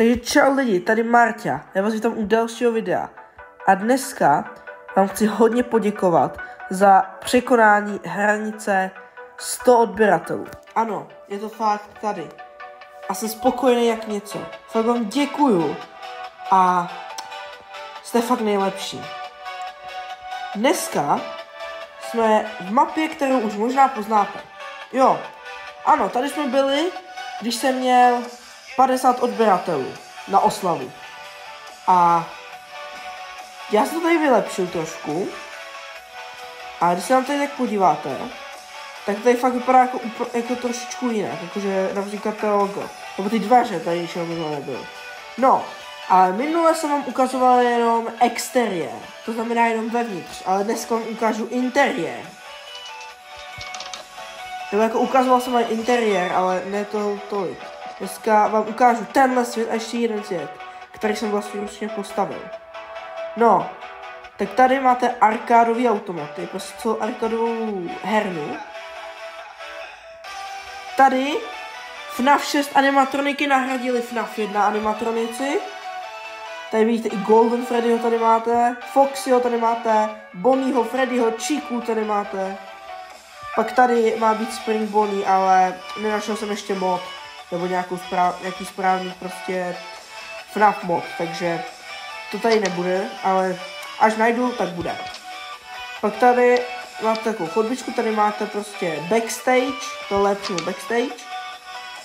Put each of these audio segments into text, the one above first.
Takže čau lidi, tady Marta, já vás vítám u dalšího videa. A dneska vám chci hodně poděkovat za překonání hranice 100 odběratelů. Ano, je to fakt tady. A jsem spokojený jak něco. Fakt vám děkuju. A jste fakt nejlepší. Dneska jsme v mapě, kterou už možná poznáte. Jo, ano, tady jsme byli, když jsem měl 50 odběratelů na oslavu. A já jsem to tady vylepšil trošku. A když se nám tady tak podíváte, tak tady fakt vypadá jako trošičku jinak. Jakože například to logo. Nebo ty dveře tady ještě minule nebyly. No, ale minule jsem vám ukazoval jenom exteriér. To znamená jenom vevnitř. Ale dneska vám ukážu interiér. Nebo jako ukazoval jsem vám interiér, ale ne to tolik. Dneska vám ukážu tenhle svět a ještě jeden svět, který jsem vlastně ručně postavil. No, tak tady máte arkádový automaty, prostě celou arkádovou hernu. Tady FNAF 6 animatroniky nahradili FNAF 1 animatronici. Tady vidíte i Golden Freddyho tady máte, Foxyho tady máte, Bonnieho, Freddyho, Chiku tady máte. Pak tady má být Spring Bonnie, ale nenašel jsem ještě mod. Nebo nějaký správný prostě FNAF mod, takže to tady nebude, ale až najdu, tak bude. Pak tady máte takovou chodbičku, tady máte prostě backstage, tohle je přímo backstage.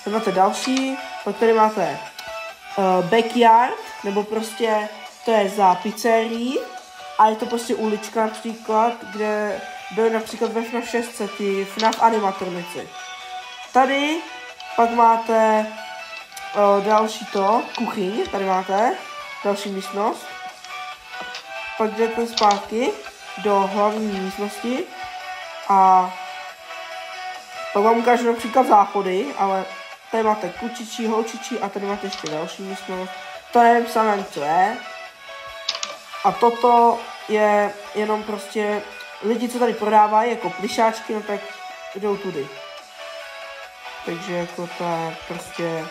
Tady máte další, pak tady máte backyard, nebo prostě to je za pizzerií a je to prostě ulička například, kde byly například ve FNAF 6 ty FNAF animatronici. Tady pak máte další kuchyň, tady máte další místnost. Pak jdete zpátky do hlavní místnosti a pak vám ukážu například záchody, ale tady máte klučičí, holčičí a tady máte ještě další místnost. To nevím sám ani co je. A toto je jenom prostě lidi, co tady prodávají jako plišáčky, no tak jdou tudy. Takže jako to je prostě,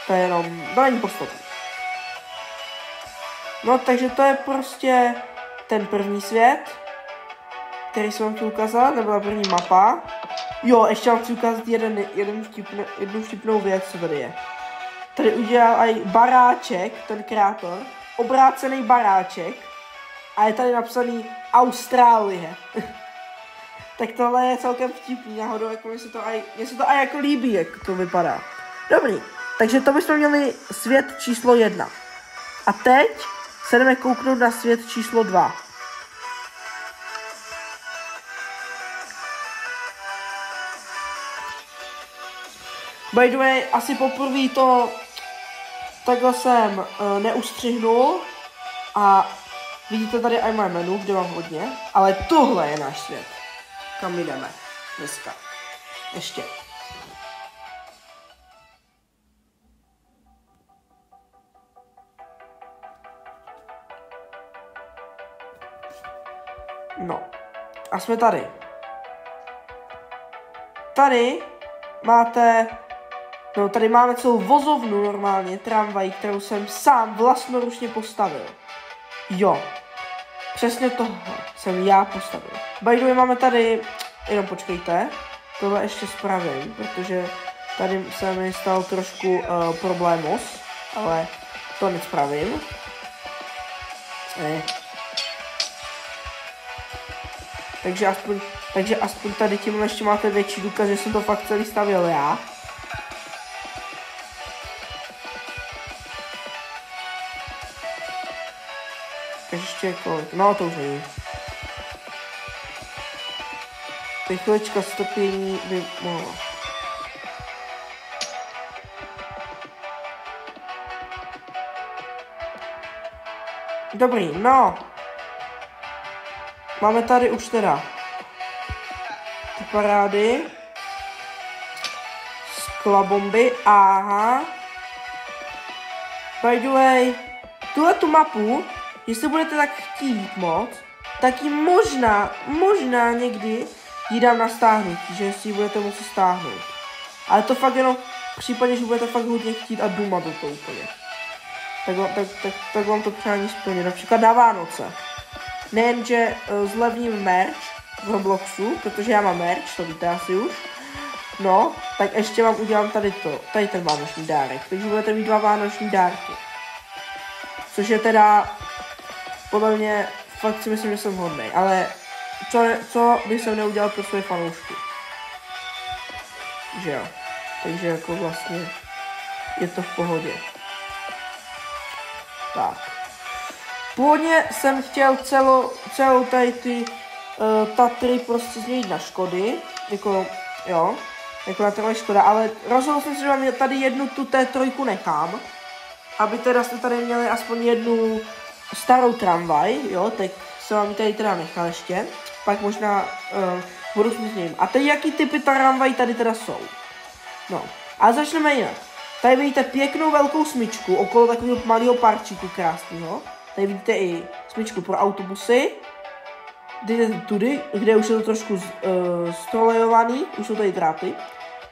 to je jenom, to není podstatné. No takže to je prostě ten první svět, který jsem vám chtěl ukázat, nebo první mapa. Jo, ještě vám chci ukázat jednu vtipnou věc, co tady je. Tady udělal i baráček, ten kreator, obrácený baráček a je tady napsaný Austrálie. Tak tohle je celkem vtipný náhodou, jako mně se to aj jako líbí, jak to vypadá. Dobrý, takže to bychom měli svět číslo 1. A teď se jdeme kouknout na svět číslo 2. By the way, asi poprvé to takhle jsem neustřihnul a vidíte tady i moje menu, kde mám hodně, ale tohle je náš svět. Kam jdeme dneska. Ještě. No. A jsme tady. Tady máte... No, tady máme celou vozovnu normálně, tramvaj, kterou jsem sám vlastnoručně postavil. Jo. Přesně tohle jsem já postavil. By the way, máme tady, jenom počkejte, tohle ještě spravím, protože tady se mi stal trošku problémus, ale to nespravím. Takže aspoň tady tímhle ještě máte větší důkaz, že jsem to fakt celý stavěl já. Takže ještě kolik, no to už není. Teď chvilička strpění by mohla. Dobrý, no. Máme tady už teda ty parády. Sklabomby, aha. By the way, tuhletu mapu, jestli budete tak chtít moc, tak ji možná někdy ji dám na stáhnutí, že si ji budete moci stáhnout. Ale to fakt jenom v případě, že budete fakt hodně chtít a dumat do toho úplně. tak vám to přání splně. Například na Vánoce. Nejenže zlevním merch v Robloxu, protože já mám merch, to víte asi už. No, tak ještě vám udělám tady ten vánoční dárek. Takže budete mít 2 vánoční dárky. Což je teda, podle mě, fakt si myslím, že jsem hodnej. Ale co bych jsem neudělal pro své fanoušky. Že jo. Takže jako vlastně je to v pohodě. Tak. Původně jsem chtěl celou tady ty Tatry prostě změnit na Škody. Jako, jo. Jako na tohle Škoda, ale rozhodl jsem se, že vám tady jednu tu T3 nechám. Aby teda jste tady měli aspoň jednu starou tramvaj, jo. Teď jsem vám tady teda nechal ještě. Pak možná budu změnit. A teď jaký typy tramvají tady teda jsou? No, ale začneme jinak. Tady vidíte pěknou velkou smyčku okolo takového malého parčíku krásného. Tady vidíte i smyčku pro autobusy. Jdete tudy, kde už je to trošku strolejovaný, už jsou tady dráty.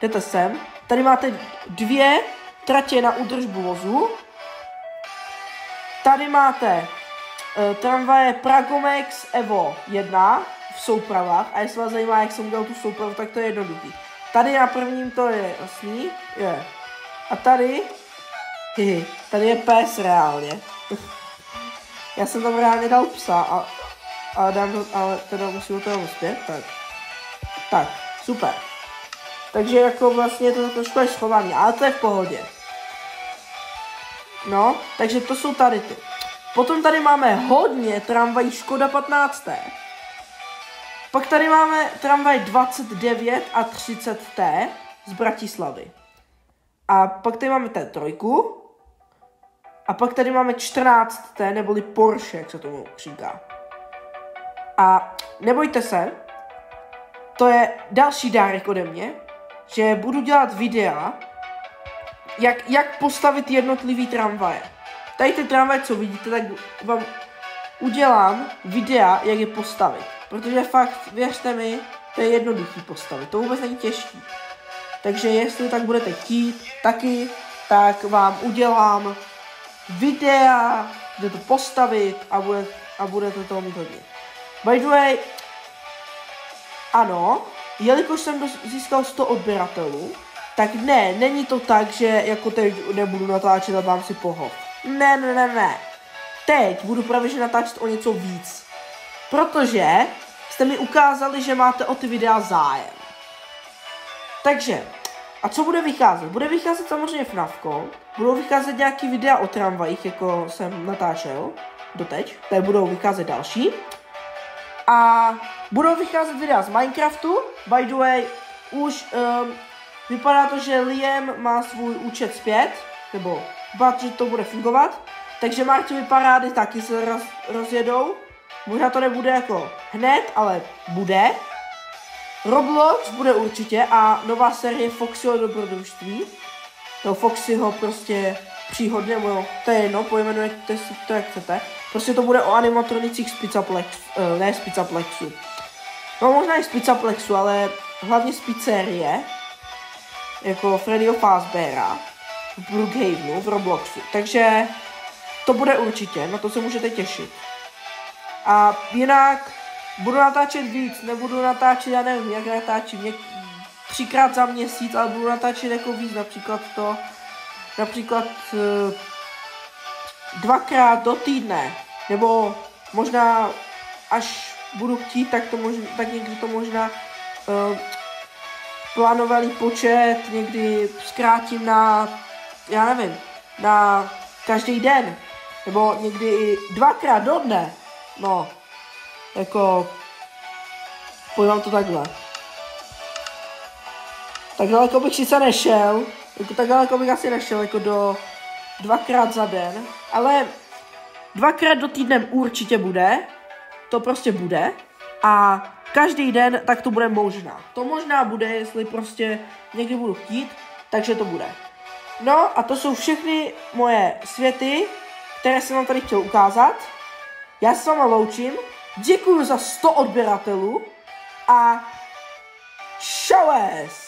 Jdete sem. Tady máte 2 tratě na údržbu vozu. Tady máte tramvaje Pragomex Evo 1 v soupravách. A jestli vás zajímá, jak jsem udělal tu soupravu, tak to je jednoduchý. Tady na prvním to je jasný, je. A tady, tady je pes reálně. Já jsem tam reálně dal psa, ale teda musím to uspět, tak, super. Takže jako vlastně je to trošku až schovaný, ale to je v pohodě. No, takže to jsou tady ty. Potom tady máme hodně tramvají Škoda 15. Pak tady máme tramvaj 29 a 30T z Bratislavy. A pak tady máme T3. A pak tady máme 14T, neboli Porsche, jak se tomu říká. A nebojte se, to je další dárek ode mě, že budu dělat videa, jak postavit jednotlivý tramvaje. Tady ty tramvaje, co vidíte, tak vám udělám videa, jak je postavit. Protože fakt, věřte mi, to je jednoduchý postavit, to vůbec není těžký. Takže jestli tak budete chtít taky, tak vám udělám videa, kde to postavit a budete toho mít hodně. By the way, ano, jelikož jsem získal 100 odběratelů, tak není to tak, že jako teď nebudu natáčet a dám si pohov. Ne. Teď budu právě že natáčet o něco víc. Protože jste mi ukázali, že máte o ty videa zájem. Takže, a co bude vycházet? Bude vycházet samozřejmě FNAFko, budou vycházet nějaký videa o tramvajích, jako jsem natáčel doteď, tady budou vycházet další. A budou vycházet videa z Minecraftu, by the way, už vypadá to, že Liam má svůj účet zpět, nebo že to bude fungovat, takže Marťovi parády taky se rozjedou. Možná to nebude jako hned, ale bude. Roblox bude určitě a nová série Foxyho dobrodružství. No Foxyho prostě příhodně, to je jedno, pojmenujete si to jak chcete. Prostě to bude o animatronicích z Pizzaplexu, ne z Pizzaplexu. No možná i z Pizzaplexu, ale hlavně z pizzerie. Jako Freddyho Fazbeara v Brookhavenu v Robloxu. Takže to bude určitě, na to se můžete těšit. A jinak budu natáčet víc, nebudu natáčet, já nevím, jak natáčím, 3krát za měsíc, ale budu natáčet jako víc, například 2krát do týdne, nebo možná až budu chtít, tak někdy to možná plánovaný počet, někdy zkrátím na, já nevím, na každý den, nebo někdy i 2krát do dne, no, jako, pojďme to takhle. Tak daleko bych sice nešel, jako tak daleko bych asi nešel, jako do 2krát za den, ale 2krát do týdne určitě bude, to prostě bude, a každý den tak to bude možná. To možná bude, jestli prostě někdy budu chtít, takže to bude. No a to jsou všechny moje světy, které jsem vám tady chtěl ukázat. Já se s váma loučím, děkuji za 100 odběratelů a čaues!